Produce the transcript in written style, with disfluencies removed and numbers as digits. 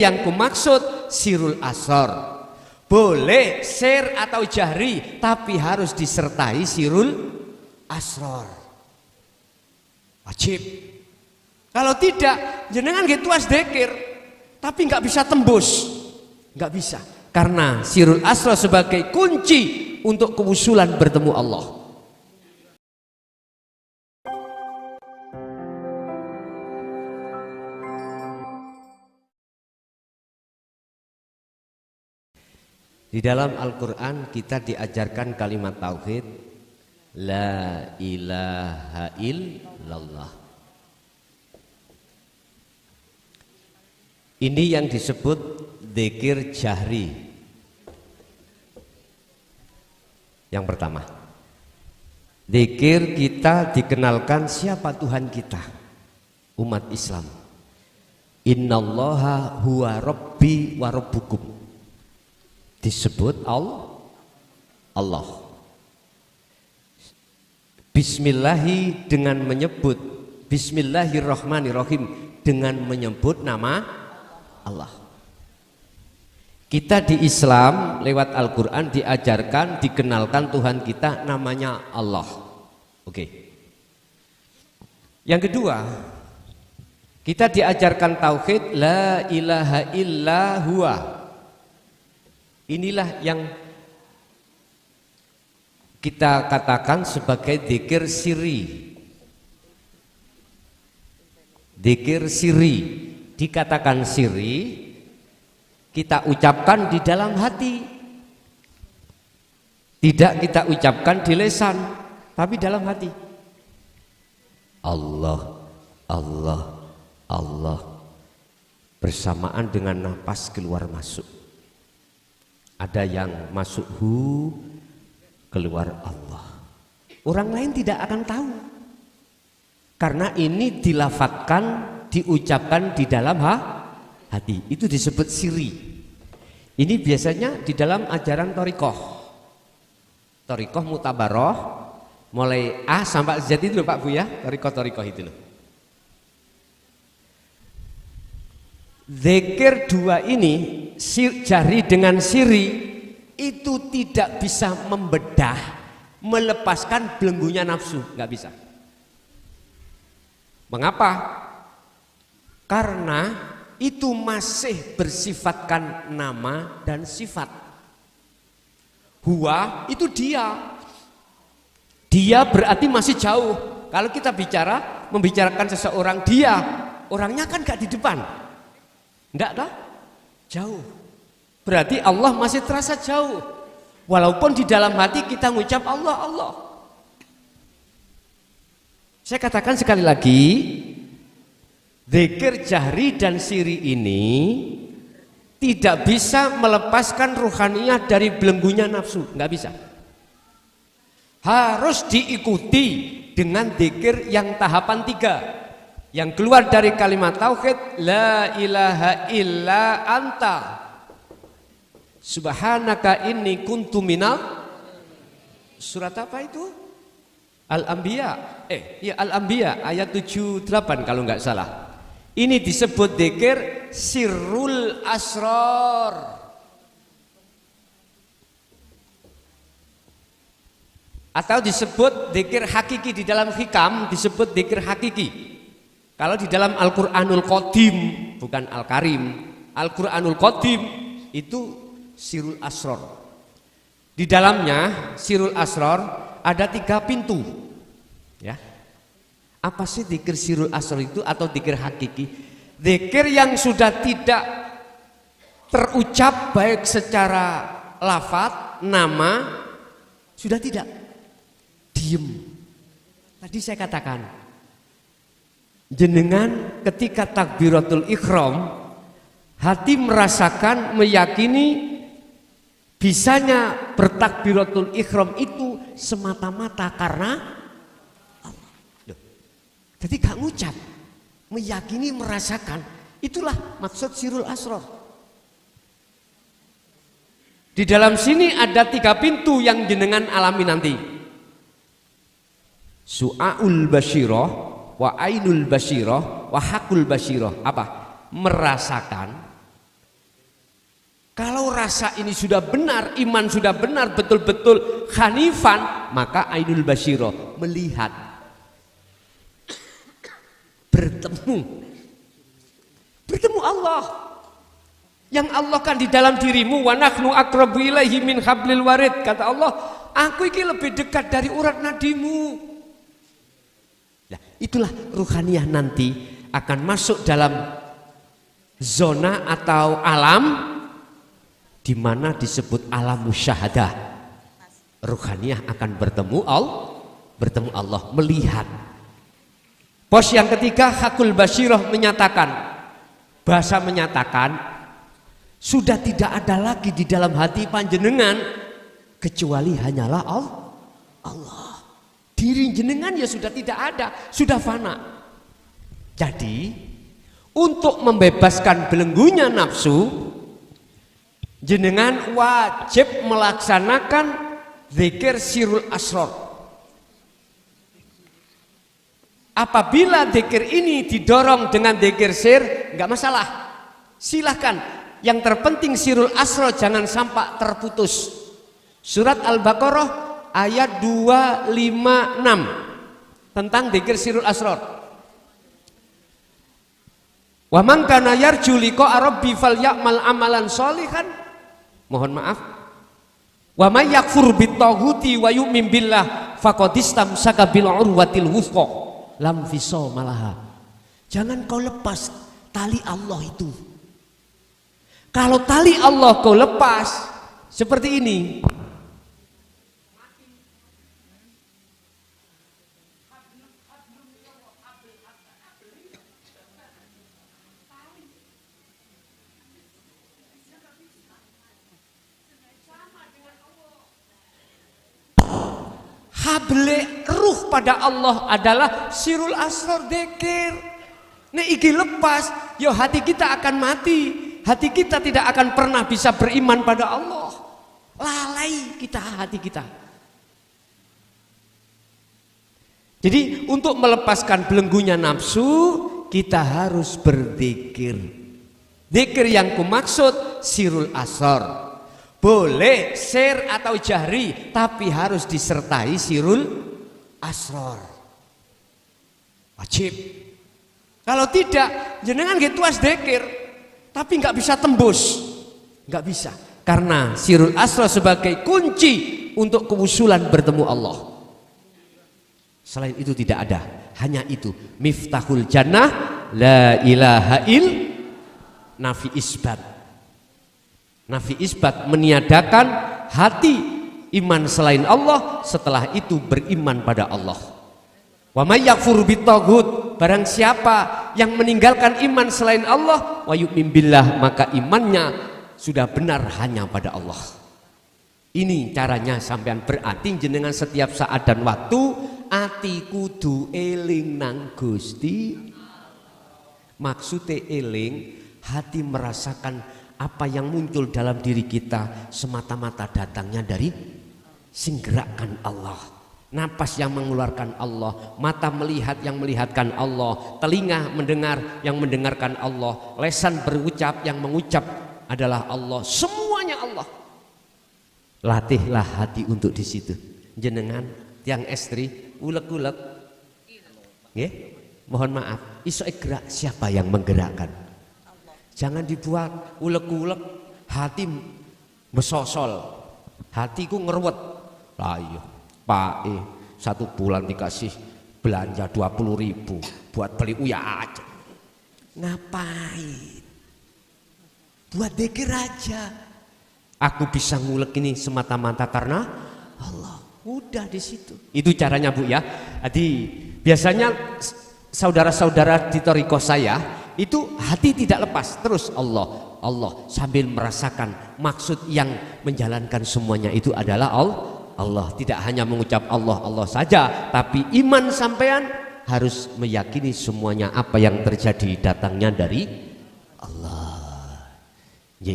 Yang kumaksud sirul asror. Boleh sir atau jahri, tapi harus disertai sirul asror. Wajib. Kalau tidak, jenengan gitu as dzikir, tapi nggak bisa tembus, nggak bisa. Karena sirul asror sebagai kunci untuk kewusulan bertemu Allah. Di dalam Al-Quran kita diajarkan kalimat tauhid, la ilaha illallah. Ini yang disebut dzikir jahri. Yang pertama, dzikir kita dikenalkan siapa Tuhan kita, umat Islam. Innallaha huwa rabbi wa rabbukum. Disebut Allah. Bismillahi dengan menyebut, bismillahirrahmanirrahim dengan menyebut nama Allah. Kita di Islam lewat Al-Quran diajarkan, dikenalkan Tuhan kita namanya Allah. Oke. Yang kedua, kita diajarkan tauhid la ilaha illa huwa. Inilah yang kita katakan sebagai dzikir sirri. Dzikir sirri dikatakan sirri, kita ucapkan di dalam hati. Tidak kita ucapkan di lisan, tapi dalam hati. Allah, Allah, Allah. Bersamaan dengan nafas keluar masuk. Ada yang masuk hu, keluar Allah. Orang lain tidak akan tahu. Karena ini dilafatkan, diucapkan di dalam hati. Itu disebut siri. Ini biasanya di dalam ajaran thariqah. Thariqah mutabaroh, mulai A sampai Z itu loh Pak Bu ya, thariqah itu loh. Dzikir dua ini, jahri dengan siri, itu tidak bisa membedah, melepaskan belenggunya nafsu, nggak bisa. Mengapa? Karena itu masih bersifatkan nama dan sifat. Huwa itu dia. Dia berarti masih jauh. Kalau kita membicarakan seseorang, dia, orangnya kan gak di depan. Enggak dah, jauh. Berarti Allah masih terasa jauh. Walaupun di dalam hati kita ngucap Allah, Allah. Saya katakan sekali lagi, dzikir jahri dan siri ini tidak bisa melepaskan ruhaniyah dari belenggunya nafsu, enggak bisa. Harus diikuti dengan dzikir yang tahapan 3. Yang keluar dari kalimat tauhid, la ilaha illa anta subhanaka inni kuntu minal, surat apa itu? Al-Anbiya. Al-Anbiya ayat 78 kalau nggak salah. Ini disebut dzikir sirrul asrar. Atau disebut dzikir hakiki, di dalam hikam disebut dzikir hakiki. Kalau di dalam Al-Quranul Qadim, bukan Al-Karim, Al-Quranul Qadim itu sirul asrar. Di dalamnya sirul asrar ada 3 pintu. Ya. Apa sih dzikir sirul asrar itu atau dzikir hakiki? Dzikir yang sudah tidak terucap baik secara lafaz, nama, sudah tidak. Diem. Tadi saya katakan, jenengan ketika takbiratul ihram, hati merasakan, meyakini bisanya bertakbiratul ihram itu semata-mata karena Allah. Jadi gak ngucap, meyakini, merasakan. Itulah maksud sirul asrar. Di dalam sini ada 3 pintu yang jenengan alami nanti. Su'aul basyirah, wa ainul basyirah, wa hakul basyirah. Apa? Merasakan, Kalau rasa ini sudah benar, iman sudah benar, betul-betul hanifan, maka ainul basyirah, melihat, bertemu Allah. Yang Allah kan di dalam dirimu, wa nahnu aqrabu ilaihi min hablil warid. Kata Allah, aku ini lebih dekat dari urat nadimu. Nah, itulah ruhaniyah nanti akan masuk dalam zona atau alam di mana disebut alam musyahadah. Ruhaniyah akan bertemu Allah, melihat. Pos yang ketiga, hakul basyirah menyatakan, bahasa menyatakan sudah tidak ada lagi di dalam hati panjenengan kecuali hanyalah Allah. Diri jenengan ya sudah tidak ada, sudah fana. Jadi untuk membebaskan belenggunya nafsu, jenengan wajib melaksanakan zikir sirul asrar. Apabila zikir ini didorong dengan zikir sir, enggak masalah. Silahkan. Yang terpenting sirul asrar jangan sampai terputus. Surat Al-Baqarah ayat 256 tentang zikir sirul asrar. Wa man kana yarju liqa'a rabbi falyamal amalan sholihan. Mohon maaf. Wa may yakfur bitaghuti wa yu'min billah faqad istamsaka bil urwatil wuthqa lam fisama laha. Jangan kau lepas tali Allah itu. Kalau tali Allah kau lepas seperti ini, hable ruh pada Allah adalah sirul asrar dzikir. Nek iki lepas, yo hati kita akan mati. Hati kita tidak akan pernah bisa beriman pada Allah. Lalai kita hati kita. Jadi untuk melepaskan belenggunya nafsu, kita harus berzikir. Zikir yang kumaksud sirul asrar. Boleh sir atau jahri, tapi harus disertai sirul asrar. Wajib. Kalau tidak, jenengan gitu as zikir. Tapi nggak bisa tembus, nggak bisa, karena sirul asrar sebagai kunci untuk kewusulan bertemu Allah. Selain itu tidak ada, hanya itu miftahul jannah la ilaha il nafi isbat. Nafi isbat meniadakan hati iman selain Allah, setelah itu beriman pada Allah. Wa may yakfur bitaghut, barang siapa yang meninggalkan iman selain Allah, wa yu'min billah, maka imannya sudah benar hanya pada Allah. Ini caranya sampean, berarti jenengan setiap saat dan waktu ati kudu eling nang Gusti. Maksudnya eling, hati merasakan apa yang muncul dalam diri kita semata-mata datangnya dari sing gerakkan Allah. Napas yang mengeluarkan Allah, mata melihat yang melihatkan Allah, telinga mendengar yang mendengarkan Allah, lesan berucap yang mengucap adalah Allah, semuanya Allah. Latihlah hati untuk di situ. Jenengan tiang estri ulek-ulek, nggih, mohon maaf, iso gerak, siapa yang menggerakkan? Jangan dibuat ulek-ulek, hati mesosol, hatiku ngeruwet. Lah iya. Pak, 1 bulan dikasih belanja 20.000 buat beli uya aja. Ngapain? Buat dzikir aja. Aku bisa ngulek ini semata-mata karena Allah. Udah di situ. Itu caranya Bu ya. Jadi biasanya saudara-saudara di thariqah saya itu hati tidak lepas terus Allah sambil merasakan maksud yang menjalankan semuanya itu adalah Allah, tidak hanya mengucap Allah saja, tapi iman sampean harus meyakini semuanya apa yang terjadi datangnya dari Allah.